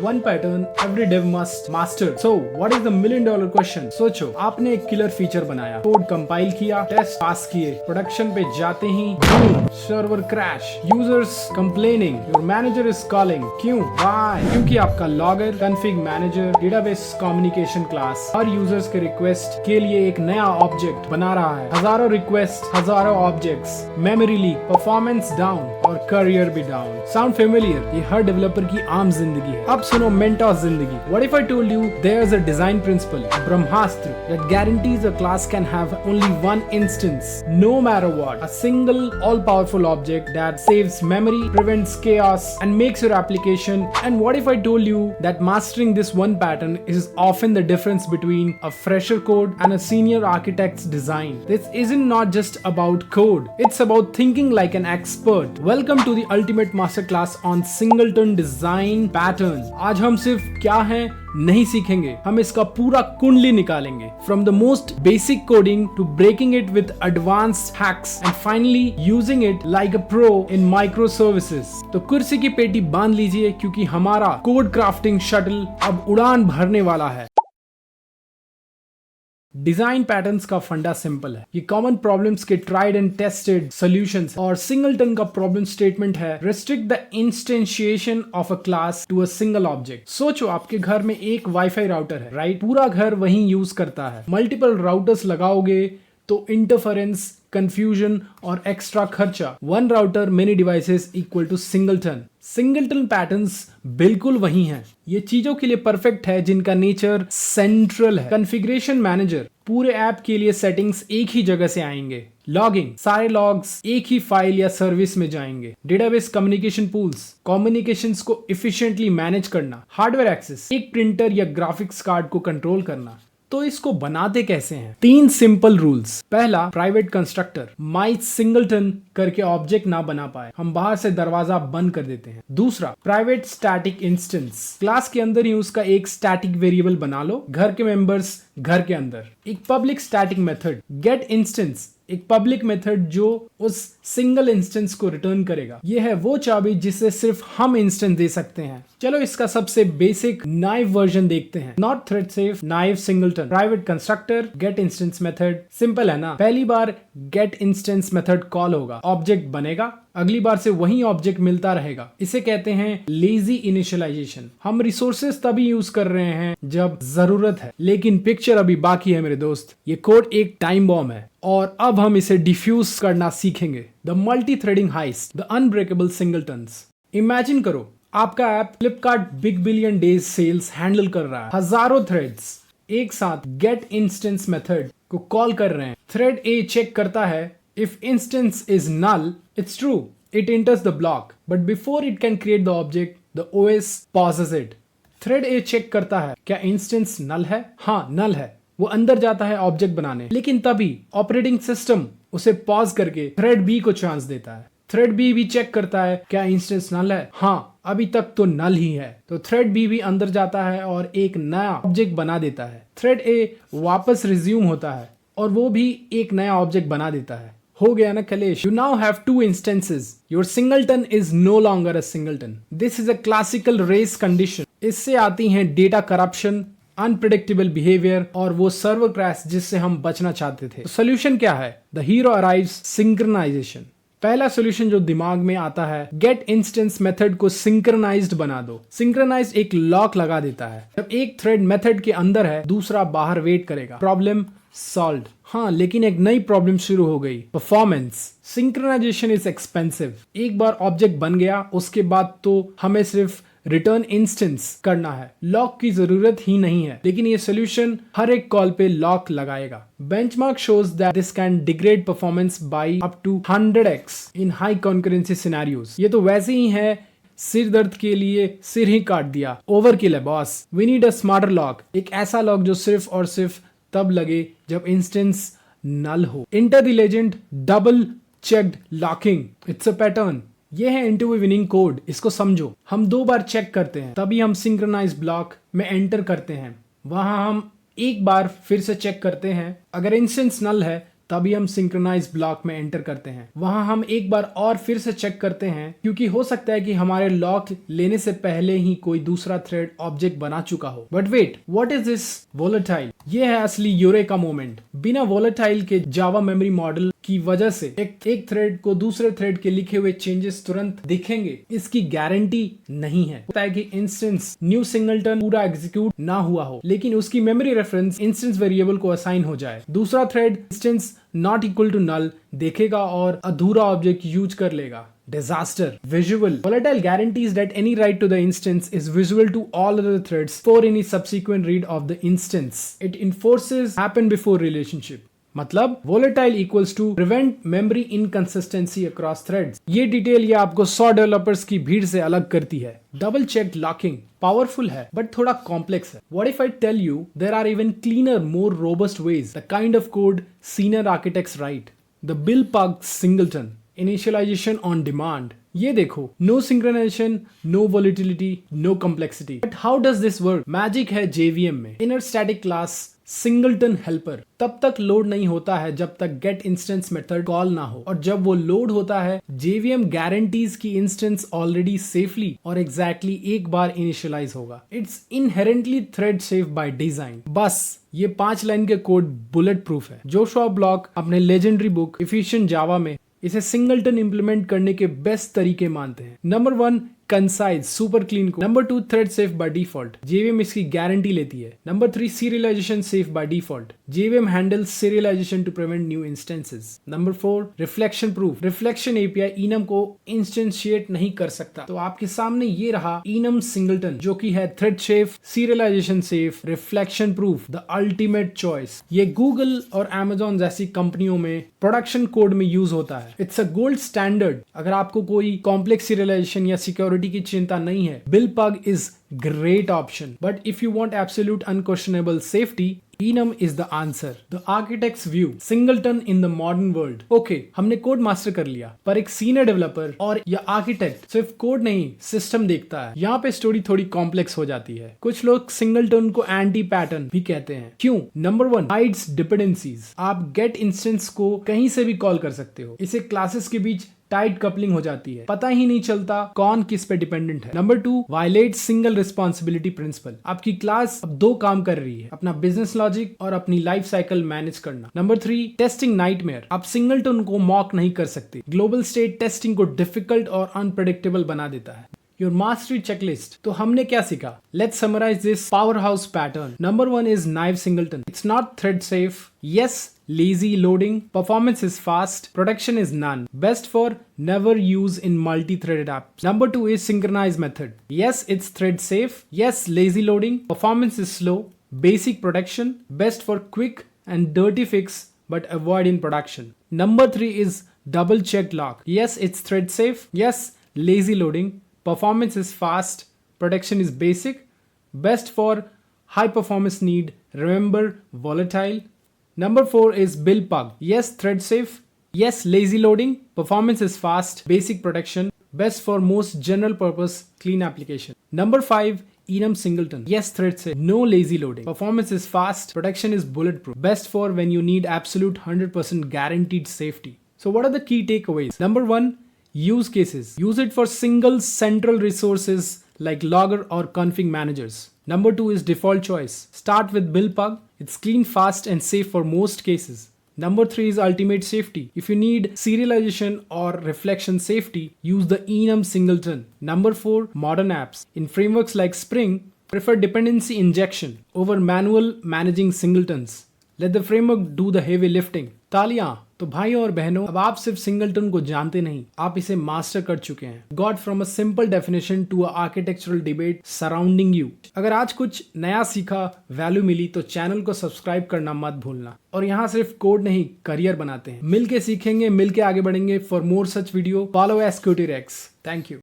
one pattern every dev must master. So, what is the $1,000,000 question? सोचो, आपने एक killer feature बनाया, code compile किया, टेस्ट पास किए, प्रोडक्शन पे जाते ही server crash, users complaining, your manager is calling. क्यों? Why? क्योंकि आपका logger, config manager, database communication class हर यूजर्स के रिक्वेस्ट के लिए एक नया ऑब्जेक्ट बना रहा है. हजारों रिक्वेस्ट, हजारों objects, memory leak, performance down और करियर भी डाउन. Sound familiar? ये हर डेवलपर की आम जिंदगी है. अब सुनो मेंटोस जिंदगी. What if I told you there's a design principle, a Brahmastra that guarantees a class can have only one instance, no matter what, a single all-powerful object that saves memory, prevents chaos, and makes your application. And what if I told you that mastering this one pattern is often the difference between a fresher code and a senior architect's design? This isn't not just about code; it's about thinking like an expert. Welcome to the ultimate masterclass on Singleton Design Pattern. आज हम सिर्फ क्या है नहीं सीखेंगे, हम इसका पूरा कुंडली निकालेंगे. From the most basic coding to breaking it with advanced hacks and finally using it like a pro in microservices. तो कुर्सी की पेटी बांध लीजिए क्योंकि हमारा कोड क्राफ्टिंग शटल अब उड़ान भरने वाला है. डिजाइन पैटर्न्स का फंडा सिंपल है. ये कॉमन प्रॉब्लम्स के ट्राइड एंड टेस्टेड सॉल्यूशंस और सिंगलटन का प्रॉब्लम स्टेटमेंट है restrict the instantiation of a class to a single object. सोचो आपके घर में एक वाईफाई राउटर है, राइट? पूरा घर वही यूज करता है. मल्टीपल राउटर्स लगाओगे तो इंटरफेरेंस, कंफ्यूजन और एक्स्ट्रा खर्चा. One router many devices equal to singleton. Singleton patterns बिल्कुल वही हैं. ये चीजों के लिए परफेक्ट है जिनका नेचर सेंट्रल है. कॉन्फ़िगरेशन मैनेजर, पूरे ऐप के लिए सेटिंग्स एक ही जगह से आएंगे. लॉगिंग, सारे लॉग्स एक ही फाइल या सर्विस में जाएंगे. डेटाबेस कम्युनिकेशन पूल्स, कम्युनिकेशंस को एफिशिएंटली मैनेज करना. हार्डवेयर एक्सेस, एक प्रिंटर या ग्राफिक्स कार्ड को कंट्रोल करना. तो इसको बनाते कैसे हैं? 3 सिंपल रूल्स. पहला, प्राइवेट कंस्ट्रक्टर माई सिंगलटन करके ऑब्जेक्ट ना बना पाए, हम बाहर से दरवाजा बंद कर देते हैं. दूसरा, प्राइवेट स्टैटिक इंस्टेंस, क्लास के अंदर ही उसका एक स्टैटिक वेरिएबल बना लो, घर के मेंबर्स घर के अंदर. एक public static method, get instance, एक पब्लिक मेथड जो उस सिंगल इंस्टेंस को रिटर्न करेगा. ये है वो चाबी जिससे सिर्फ हम इंस्टेंस दे सकते हैं. चलो इसका सबसे बेसिक नाइव वर्जन देखते हैं. Not thread safe, naive singleton, private constructor, get instance method. Simple है ना? पहली बार गेट इंस्टेंस मेथड कॉल होगा, ऑब्जेक्ट बनेगा, अगली बार से वही ऑब्जेक्ट मिलता रहेगा. इसे कहते हैं लेजी इनिशियलाइजेशन. हम रिसोर्सेज तभी यूज कर रहे हैं जब जरूरत है, लेकिन पिक्चर अभी बाकी है मेरे दोस्त. ये कोड एक टाइम बॉम्ब है और अब हम इसे डिफ्यूज करना सीखेंगे. The multi threading heist, the unbreakable singletons. Imagine करो आपका app Flipkart big billion days sales handle कर रहा है. हजारों थ्रेड्स एक साथ गेट इंस्टेंस मेथड को कॉल कर रहे हैं. थ्रेड ए चेक करता है if instance is null, it's true, it enters the block, but before it can create the object, the OS pauses it. Thread A check करता है क्या इंस्टेंस नल है? हाँ, नल है. वो अंदर जाता है ऑब्जेक्ट बनाने, लेकिन तभी ऑपरेटिंग सिस्टम उसे पॉज करके थ्रेड बी को चांस देता है. थ्रेड बी भी चेक करता है क्या इंस्टेंस नल है? हाँ, अभी तक तो नल ही है. तो थ्रेड बी भी अंदर जाता है और एक नया ऑब्जेक्ट बना देता है. थ्रेड ए वापस रिज्यूम होता है और वो भी एक नया ऑब्जेक्ट बना देता है. हो गया ना कलेश? You now have 2 instances. Your singleton is no longer a singleton. This is a classical race condition. इससे आती हैं डेटा करप्शन, अनप्रिडिक्टेबल बिहेवियर और वो सर्वर क्रैश जिससे हम बचना चाहते थे. सोल्यूशन क्या है? The hero arrives, synchronization. पहला सोल्यूशन जो दिमाग में आता है, गेट इंस्टेंस मेथड को सिंक्रोनाइज्ड बना दो. सिंक्रोनाइज्ड एक लॉक लगा देता है. जब एक थ्रेड मेथड के अंदर है, दूसरा बाहर वेट करेगा. Problem solved. हाँ, लेकिन एक नई प्रॉब्लम शुरू हो गई, परफॉर्मेंस. Synchronisation is expensive. एक बार ऑब्जेक्ट बन गया, उसके बाद तो हमें सिर्फ रिटर्न इंस्टेंस करना है. लॉक की जरूरत ही नहीं है, लेकिन ये सोल्यूशन हर एक कॉल पे लॉक लगाएगा. Benchmark shows that this can degrade performance by up to 100x in high concurrency scenarios. ये तो वैसे ही है, सिर दर्द के लिए सिर ही काट दिया. ओवरकिल है boss. We need a smarter lock, एक ऐसा लॉक जो सिर्फ और सिर्फ तब लगे जब इंस्टेंस नल हो. Enter the legend double checked locking. It's a pattern. ये है इंटरव्यू विनिंग कोड. इसको समझो. हम 2 बार चेक करते हैं, तभी हम सिंक्रोनाइज ब्लॉक में एंटर करते हैं. वहां हम एक बार फिर से चेक करते हैं. अगर इंस्टेंस नल है तभी हम सिंक्रोनाइज ब्लॉक में एंटर करते हैं। वहां हम एक बार और फिर से चेक करते हैं, क्योंकि हो सकता है कि हमारे लॉक लेने से पहले ही कोई दूसरा थ्रेड ऑब्जेक्ट बना चुका हो। But wait, what is this volatile? ये है असली यूरेका मोमेंट। बिना वोलेटाइल के जावा मेमोरी मॉडल की वजह से एक थ्रेड को दूसरे थ्रेड के लिखे हुए चेंजेस तुरंत दिखेंगे, इसकी गारंटी नहीं है। होता है कि इंस्टेंस न्यू सिंगलटन पूरा एग्जीक्यूट ना हुआ हो, लेकिन उसकी मेमोरी रेफरेंस इंस्टेंस वेरिएबल को असाइन हो जाए। दूसरा thread instance not equal to null देखेगा और अधूरा ऑब्जेक्ट यूज कर लेगा। Disaster. Visual. Volatile guarantees that any write to the instance is visible to all other threads for any subsequent read of the instance. It enforces happen before relationship. मतलब volatile equals to prevent memory inconsistency across threads. ये detail ये आपको 100 developers की भीड़ से अलग करती है। डबल चेक लॉकिंग पावरफुल है बट थोड़ा कॉम्प्लेक्स है। What if I tell you there are even cleaner, more robust ways, the kind of code senior architects write? The Bill Pug singleton. Initialization on demand. ये देखो, no synchronization, no volatility, no complexity. But how does this work? Magic है JVM में। Inner static class singleton helper तब तक load नहीं होता है जब तक get instance method कॉल ना हो, और जब वो लोड होता है JVM guarantees की इंस्टेंस ऑलरेडी सेफली और एग्जैक्टली एक बार इनिशियलाइज होगा। It's inherently thread safe by design. बस ये 5 लाइन के कोड बुलेट प्रूफ है। जोशुआ ब्लॉक अपने लेजेंडरी बुक एफिशिएंट जावा में इसे सिंगलटन इंप्लीमेंट करने के बेस्ट तरीके मानते हैं। Number 1 concise super clean code. Number 2 thread safe by default, JVM इसकी गारंटी लेती है। Number 3 serialization safe by default, JVM handles serialization to prevent new instances. Number 4 reflection proof, reflection API enum को instantiate नहीं कर सकता। तो आपके सामने ये रहा इनम सिंगलटन, जो कि है thread safe, serialisation safe, reflection proof, the ultimate choice. ये गूगल और अमेजॉन जैसी कंपनियों में प्रोडक्शन कोड में यूज होता है। It's a gold standard. अगर आपको कोई कॉम्प्लेक्स सीरियलाइजेशन या सिक्योरिटी की चिंता नहीं है, bill pug is great option. But if you want absolute unquestionable safety, Enum is the answer. The architect's view. Singleton in the modern world. Okay, हमने code master कर लिया, पर एक सीनियर डेवलपर और या आर्किटेक्ट सिर्फ कोड नहीं system देखता है। यहाँ पे स्टोरी थोड़ी कॉम्प्लेक्स हो जाती है। कुछ लोग सिंगलटन को एंटी पैटर्न भी कहते हैं। क्यों? Number 1 hides dependencies. आप गेट इंस्टेंस को कहीं से भी कॉल कर सकते हो। इसे क्लासेस के बीच टाइट कपलिंग हो जाती है, पता ही नहीं चलता कौन किस पे डिपेंडेंट है। Number 2 violate single responsibility principle. आपकी क्लास अब 2 काम कर रही है, अपना बिजनेस लॉजिक और अपनी लाइफ साइकिल मैनेज करना। Number 3 testing nightmare. आप सिंगलटन को मॉक नहीं कर सकते। ग्लोबल स्टेट टेस्टिंग को डिफिकल्ट और अनप्रेडिक्टेबल बना देता है। Your mastery checklist. तो हमने क्या सीखा? Let's summarize this powerhouse pattern. Number 1 is naive singleton. It's not thread safe. Yes, lazy loading. Performance is fast. Protection is none. Best for never use in multi-threaded apps. Number 2 is synchronize method. Yes, it's thread safe. Yes, lazy loading. Performance is slow. Basic protection. Best for quick and dirty fix, but avoid in production. Number 3 is double check lock. Yes, it's thread safe. Yes, lazy loading. Performance is fast, protection is basic, best for high performance need. Remember, volatile. Number 4 is Bill Pug. Yes, thread safe. Yes, lazy loading. Performance is fast, basic protection, best for most general purpose clean application. Number 5 Enum Singleton. Yes, thread safe. No lazy loading. Performance is fast, protection is bulletproof. Best for when you need absolute 100% guaranteed safety. So what are the key takeaways? Number 1, use cases. Use it for single central resources like logger or config managers. Number 2 is default choice. Start with Bill Pug. It's clean, fast and safe for most cases. Number 3 is ultimate safety. If you need serialization or reflection safety, use the Enum Singleton. Number 4, modern apps. In frameworks like Spring, prefer dependency injection over manual managing singletons. Let the framework do the heavy lifting. तालियां। तो भाई और बहनों, अब आप सिर्फ singleton को जानते नहीं, आप इसे मास्टर कर चुके हैं। Got from a simple definition to a architectural debate surrounding you. अगर आज कुछ नया सीखा, वैल्यू मिली, तो चैनल को सब्सक्राइब करना मत भूलना। और यहाँ सिर्फ कोड नहीं, करियर बनाते हैं। मिलके सीखेंगे, मिलके आगे बढ़ेंगे। For more such video follow SQT Rex. Thank you.